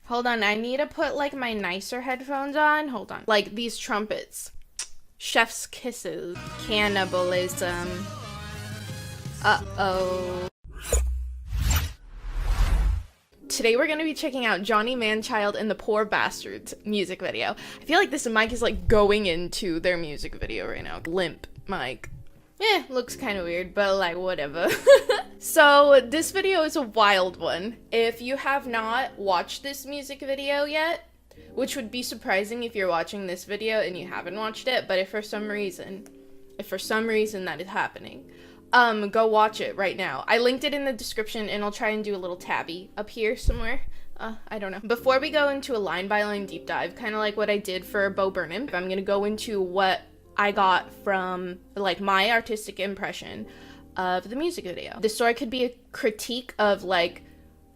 Hold on, I need to put like my nicer headphones on. Hold on. Like these trumpets. Chef's kisses. Cannibalism. Uh-oh. Today we're going to be checking out Johnny Manchild and the Poor Bastards music video. I feel like this mic is like going into their music video right now. Limp mic. Looks kind of weird, but like whatever. So this video is a wild one. If you have not watched this music video yet, which would be surprising if you're watching this video and you haven't watched it, but if for some reason that is happening, go watch it right now. I linked it in the description and I'll try and do a little tabby up here somewhere. I don't know. Before we go into a line by line deep dive, kind of like what I did for Bo Burnham, I'm gonna go into what I got from like my artistic impression of the music video. The story could be a critique of like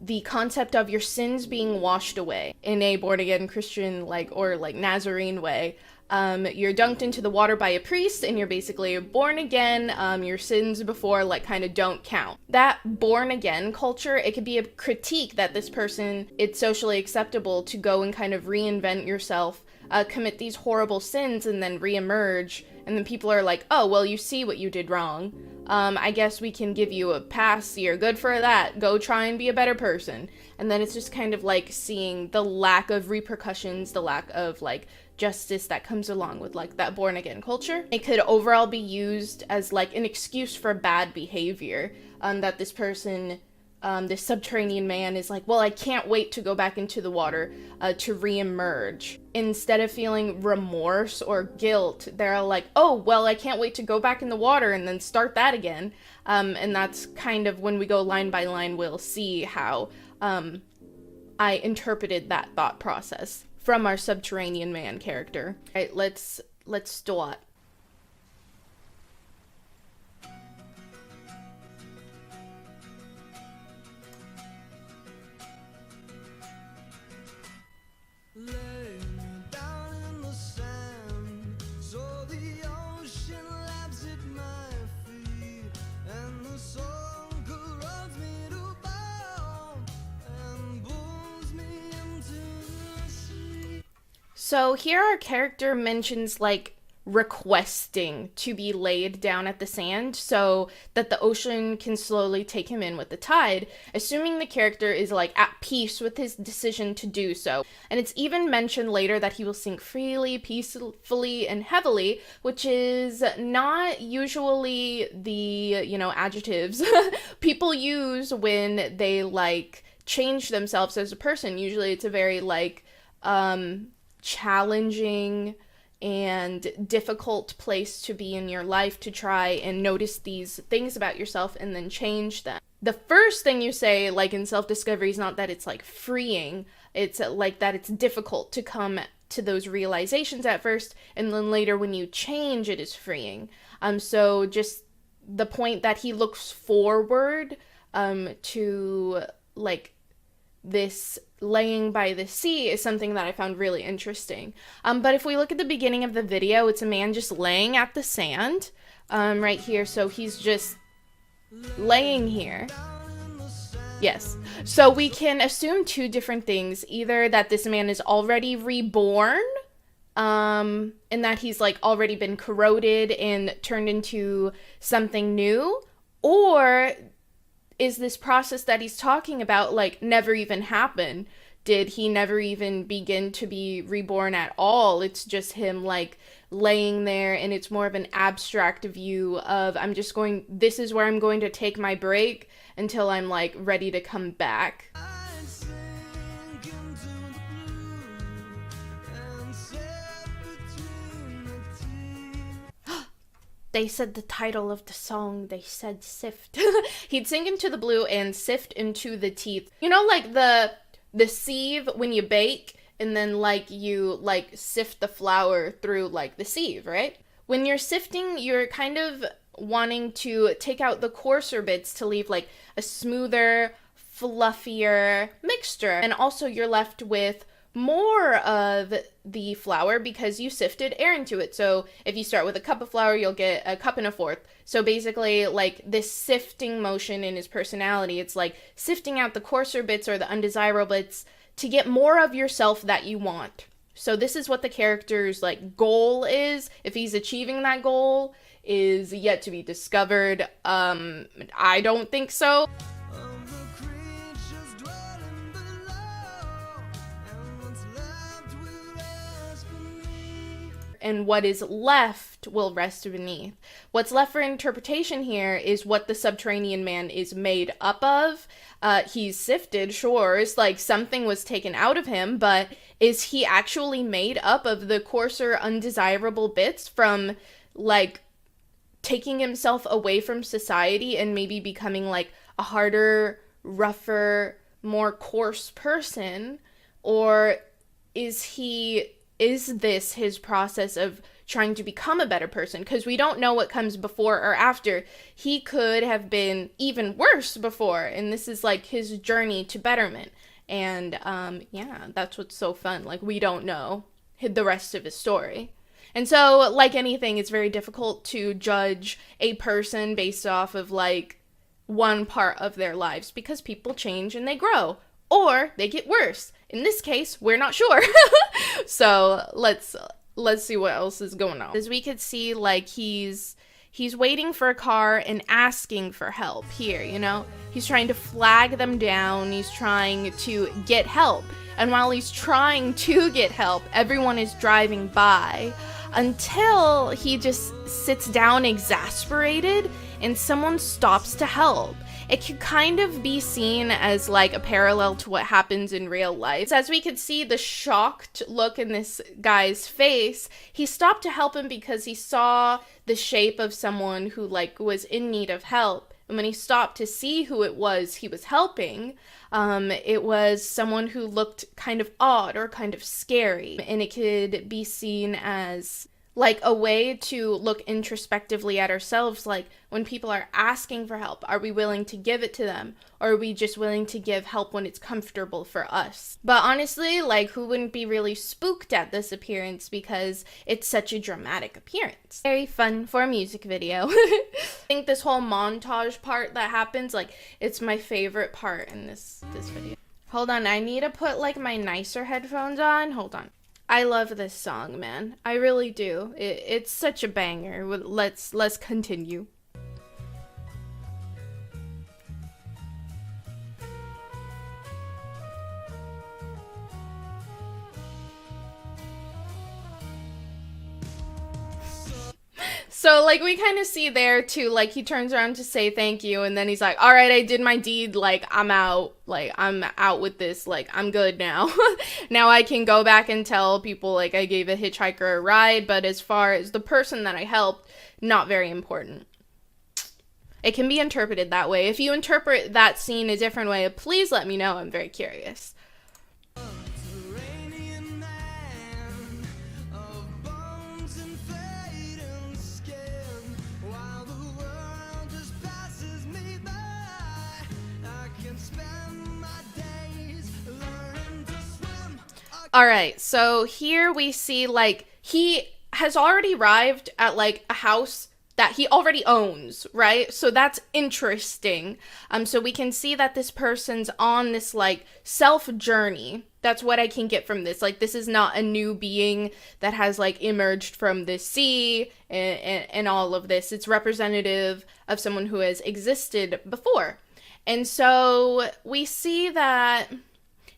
the concept of your sins being washed away in a born again Christian or Nazarene way. You're dunked into the water by a priest and you're basically born again. Your sins before kind of don't count. That born again culture, it could be a critique that this person, it's socially acceptable to go and kind of reinvent yourself, commit these horrible sins and then reemerge, and then people are like, oh, well, you see what you did wrong. I guess we can give you a pass. You're good for that. Go try and be a better person. And then it's just kind of like seeing the lack of repercussions, the lack of justice that comes along with that born again culture. It could overall be used as an excuse for bad behavior, that this person, this subterranean man is well, I can't wait to go back into the water to re-emerge. Instead of feeling remorse or guilt, they're like, oh, well, I can't wait to go back in the water and then start that again. And that's kind of when we go line by line, we'll see how I interpreted that thought process from our subterranean man character. All right, let's start. So here our character mentions requesting to be laid down at the sand so that the ocean can slowly take him in with the tide, assuming the character is at peace with his decision to do so. And it's even mentioned later that he will sink freely, peacefully, and heavily, which is not usually the, adjectives people use when they change themselves as a person. Usually it's a very challenging and difficult place to be in your life to try and notice these things about yourself and then change them. The first thing you say in self-discovery is not that it's freeing, it's that it's difficult to come to those realizations at first, and then later when you change it is freeing. So just the point that he looks forward to this laying by the sea is something that I found really interesting. But if we look at the beginning of the video, it's a man just laying at the sand right here. So he's just laying here. Yes. So we can assume two different things. Either that this man is already reborn, and that he's already been corroded and turned into something new, or is this process that he's talking about never even happen? Did he never even begin to be reborn at all? It's just him laying there, and it's more of an abstract view of this is where I'm going to take my break until I'm ready to come back. They said the title of the song, they said Sift. He'd sink into the blue and sift into the teeth. You know, the sieve when you bake and then you sift the flour through the sieve, right? When you're sifting, you're kind of wanting to take out the coarser bits to leave a smoother, fluffier mixture. And also you're left with more of the flour because you sifted air into it. So if you start with a cup of flour, you'll get a cup and a fourth. So basically this sifting motion in his personality, it's sifting out the coarser bits or the undesirable bits to get more of yourself that you want. So this is what the character's like goal is. If he's achieving that goal is yet to be discovered. I don't think so. And what is left will rest beneath. What's left for interpretation here is what the Subterranean man is made up of. He's sifted, sure, it's like something was taken out of him, but is he actually made up of the coarser, undesirable bits from, like, taking himself away from society and maybe becoming, like, a harder, rougher, more coarse person? Or is this his process of trying to become a better person? Because we don't know what comes before or after. He could have been even worse before, and this is like his journey to betterment. And yeah, that's what's so fun. Like, we don't know the rest of his story. And so, like anything, it's very difficult to judge a person based off of like one part of their lives, because people change and they grow, or they get worse. In this case, we're not sure. So let's see what else is going on. As we could see, like, he's waiting for a car and asking for help here, you know? He's trying to flag them down. He's trying to get help. And while he's trying to get help, everyone is driving by until he just sits down exasperated and someone stops to help. It could kind of be seen as like a parallel to what happens in real life. As we could see the shocked look in this guy's face, he stopped to help him because he saw the shape of someone who like was in need of help. And when he stopped to see who it was he was helping, it was someone who looked kind of odd or kind of scary. And it could be seen as like a way to look introspectively at ourselves. Like, when people are asking for help, are we willing to give it to them? Or are we just willing to give help when it's comfortable for us? But honestly, like, who wouldn't be really spooked at this appearance because it's such a dramatic appearance? Very fun for a music video. I think this whole montage part that happens, like, it's my favorite part in this video. Hold on, I need to put like my nicer headphones on. Hold on. I love this song, man. I really do. It's such a banger. Let's continue. So, like, we kind of see there, too, like, he turns around to say thank you, and then he's like, all right, I did my deed, like, I'm out with this, like, I'm good now. Now I can go back and tell people, like, I gave a hitchhiker a ride, but as far as the person that I helped, not very important. It can be interpreted that way. If you interpret that scene a different way, please let me know. I'm very curious. Alright, so here we see, like, he has already arrived at, like, a house that he already owns, right? So that's interesting. So we can see that this person's on this, like, self-journey. That's what I can get from this. Like, this is not a new being that has, like, emerged from the sea and all of this. It's representative of someone who has existed before. And so we see that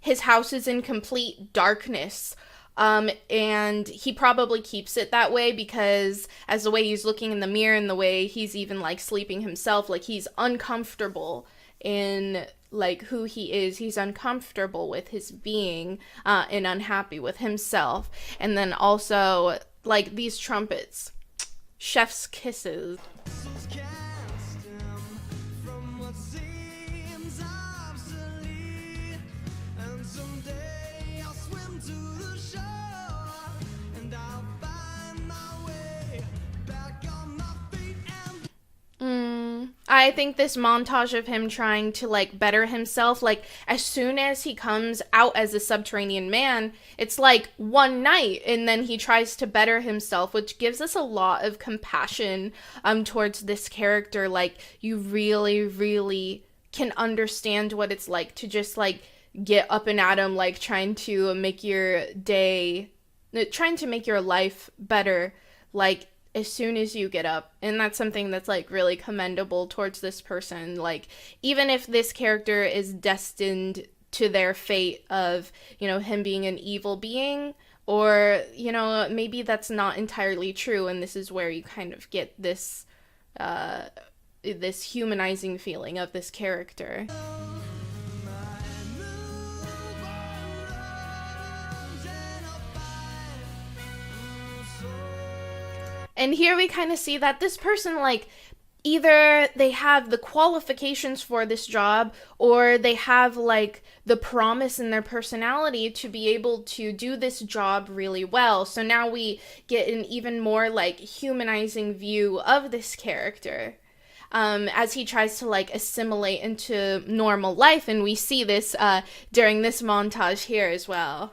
his house is in complete darkness, and he probably keeps it that way because as the way he's looking in the mirror and the way he's even, like, sleeping himself, like, he's uncomfortable in, like, who he is. He's uncomfortable with his being, and unhappy with himself. And then also, like, these trumpets. Chef's kisses. I think this montage of him trying to, like, better himself, like, as soon as he comes out as a subterranean man, it's like one night, and then he tries to better himself, which gives us a lot of compassion towards this character. Like, you really, really can understand what it's like to just, like, get up and at 'em, like trying to make your day, trying to make your life better, like as soon as you get up. And that's something that's like really commendable towards this person. Like, even if this character is destined to their fate of, you know, him being an evil being, or, you know, maybe that's not entirely true, and this is where you kind of get this this humanizing feeling of this character. And here we kind of see that this person, like, either they have the qualifications for this job, or they have, like, the promise in their personality to be able to do this job really well. So now we get an even more, like, humanizing view of this character, as he tries to, like, assimilate into normal life. And we see this during this montage here as well.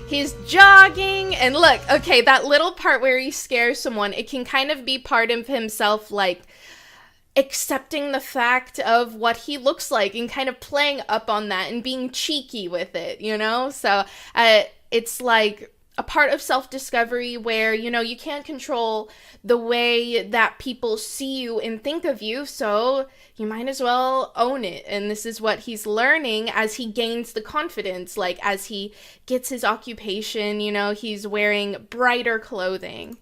He's jogging, and look, okay, that little part where he scares someone, it can kind of be part of himself, like, accepting the fact of what he looks like and kind of playing up on that and being cheeky with it, you know? So it's like a part of self-discovery where, you know, you can't control the way that people see you and think of you, so you might as well own it. And this is what he's learning as he gains the confidence, like as he gets his occupation, you know, he's wearing brighter clothing.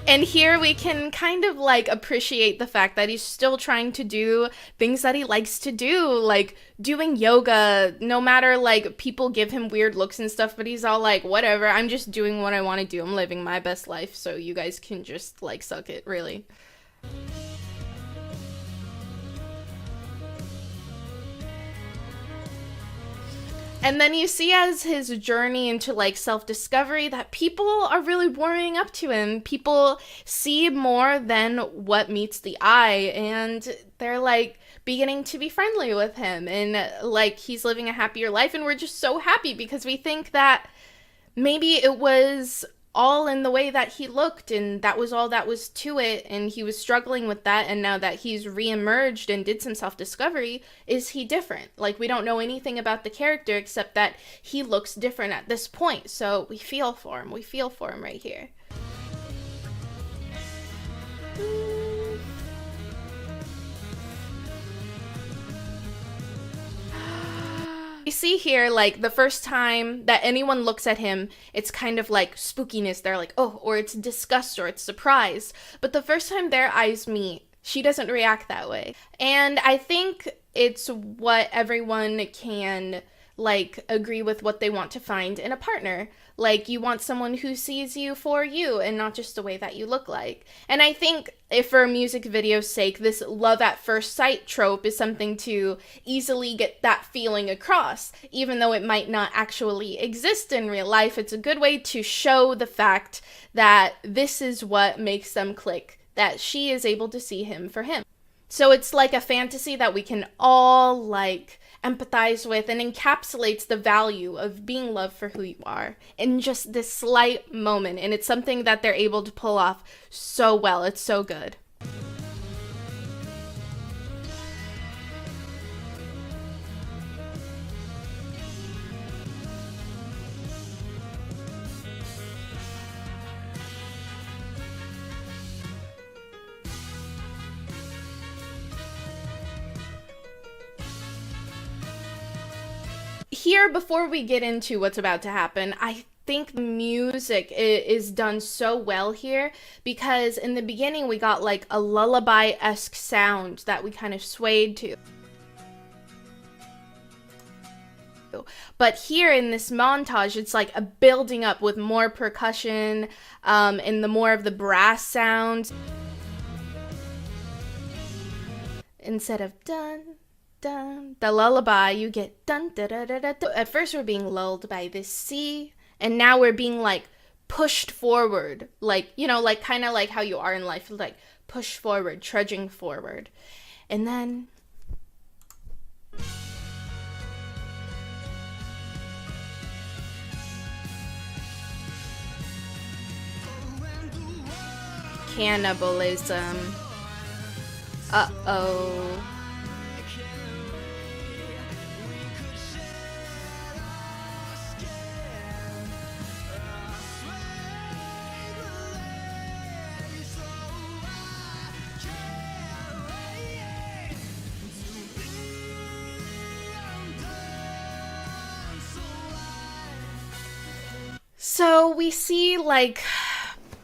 And here we can kind of like appreciate the fact that he's still trying to do things that he likes to do, like doing yoga, no matter like people give him weird looks and stuff, but he's all like, whatever, I'm just doing what I want to do. I'm living my best life, so you guys can just like suck it, really. And then you see as his journey into like self-discovery that people are really warming up to him. People see more than what meets the eye, and they're like beginning to be friendly with him, and like he's living a happier life, and we're just so happy because we think that maybe it was all in the way that he looked, and that was all that was to it, and he was struggling with that, and now that he's re-emerged and did some self-discovery, is he different? Like, we don't know anything about the character except that he looks different at this point, so we feel for him. We feel for him right here. You see here, like, the first time that anyone looks at him, it's kind of like spookiness. They're like, oh, or it's disgust, or it's surprise. But the first time their eyes meet, she doesn't react that way. And I think it's what everyone can, like, agree with what they want to find in a partner. Like, you want someone who sees you for you and not just the way that you look like. And I think if for a music video's sake, this love at first sight trope is something to easily get that feeling across. Even though it might not actually exist in real life, it's a good way to show the fact that this is what makes them click, that she is able to see him for him. So it's like a fantasy that we can all, like, empathize with, and encapsulates the value of being loved for who you are in just this slight moment. And it's something that they're able to pull off so well. It's so good. Here, before we get into what's about to happen, I think the music is done so well here, because in the beginning we got like a lullaby-esque sound that we kind of swayed to. But here in this montage, it's like a building up with more percussion, and the more of the brass sounds. Instead of dun, dun, the lullaby, you get dun da da da da. At first we're being lulled by this sea, and now we're being like pushed forward, like, you know, like kind of like how you are in life, like push forward, trudging forward. And then cannibalism. Uh-oh. So we see, like,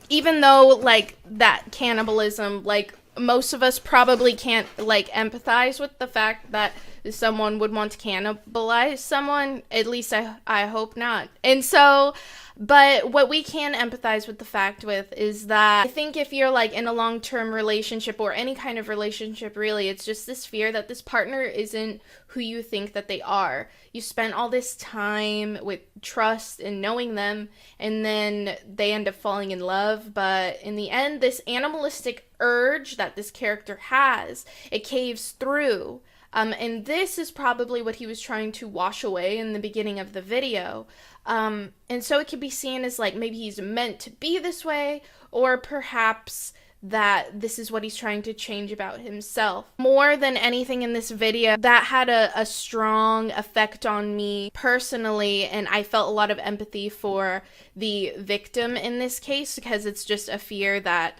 even though, like, that cannibalism, like, most of us probably can't, like, empathize with the fact that someone would want to cannibalize someone. At least I hope not. And so, but what we can empathize with the fact with is that I think if you're, like, in a long-term relationship or any kind of relationship, really, it's just this fear that this partner isn't who you think that they are. You spent all this time with trust and knowing them, and then they end up falling in love, but in the end, this animalistic urge that this character has, it caves through. And this is probably what he was trying to wash away in the beginning of the video. And so it could be seen as, like, maybe he's meant to be this way, or perhaps that this is what he's trying to change about himself. More than anything in this video, that had a strong effect on me personally, and I felt a lot of empathy for the victim in this case, because it's just a fear that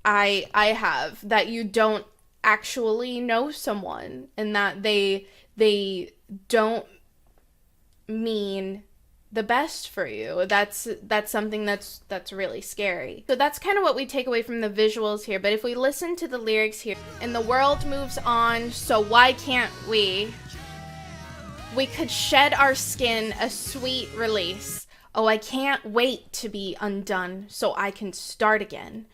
I have, that you don't actually know someone, and that they don't mean the best for you. That's something that's really scary. So that's kind of what we take away from the visuals here. But if we listen to the lyrics here, and the world moves on, so why can't we? We could shed our skin, a sweet release. Oh, I can't wait to be undone so I can start again.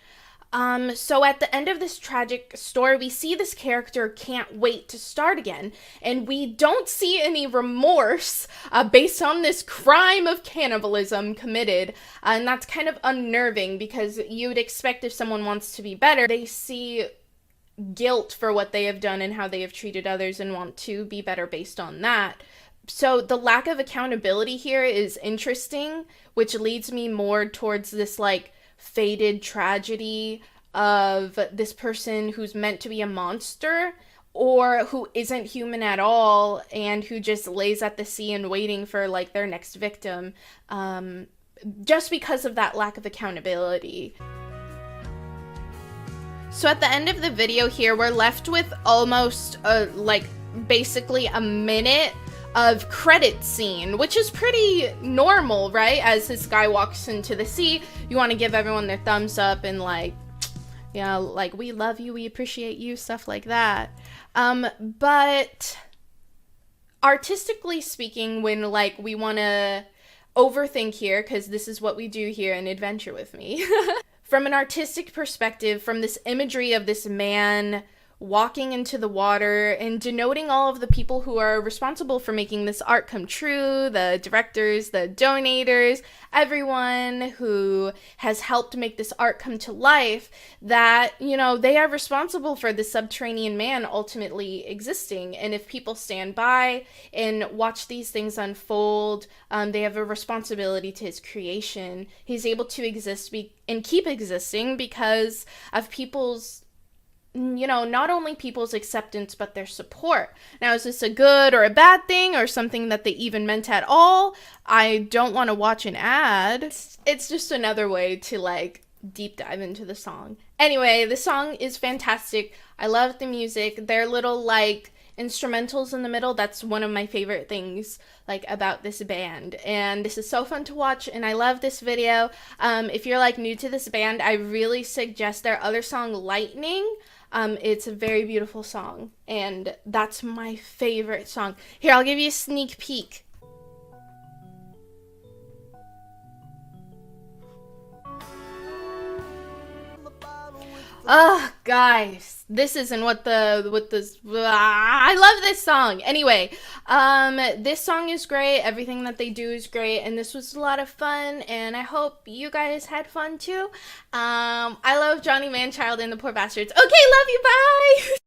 So at the end of this tragic story, we see this character can't wait to start again, and we don't see any remorse based on this crime of cannibalism committed, and that's kind of unnerving, because you'd expect if someone wants to be better, they see guilt for what they have done and how they have treated others and want to be better based on that. So the lack of accountability here is interesting, which leads me more towards this, like, faded tragedy of this person who's meant to be a monster, or who isn't human at all, and who just lays at the sea and waiting for, like, their next victim, just because of that lack of accountability. So at the end of the video here, we're left with almost like basically a minute of credit scene, which is pretty normal, right? As this guy walks into the sea, you want to give everyone their thumbs up and, like, you know, like, we love you, we appreciate you, stuff like that. But artistically speaking, when, like, we want to overthink here, because this is what we do here in Adventure With Me, from an artistic perspective, from this imagery of this man walking into the water and denoting all of the people who are responsible for making this art come true, the directors, the donators, everyone who has helped make this art come to life, that, you know, they are responsible for the subterranean man ultimately existing. And if people stand by and watch these things unfold, they have a responsibility to his creation. He's able to exist and keep existing because of people's, you know, not only people's acceptance, but their support. Now, is this a good or a bad thing, or something that they even meant at all? I don't want to watch an ad. It's just another way to, like, deep dive into the song. Anyway, the song is fantastic. I love the music. Their little, like, instrumentals in the middle, that's one of my favorite things, like, about this band, and this is so fun to watch, and I love this video. If you're, like, new to this band, I really suggest their other song, Lightning. It's a very beautiful song, and that's my favorite song. Here, I'll give you a sneak peek. Oh, guys, this isn't what this, I love this song. Anyway, this song is great. Everything that they do is great, and this was a lot of fun, and I hope you guys had fun too. I love Johnny Manchild and the Poor Bastards. Okay, love you, bye!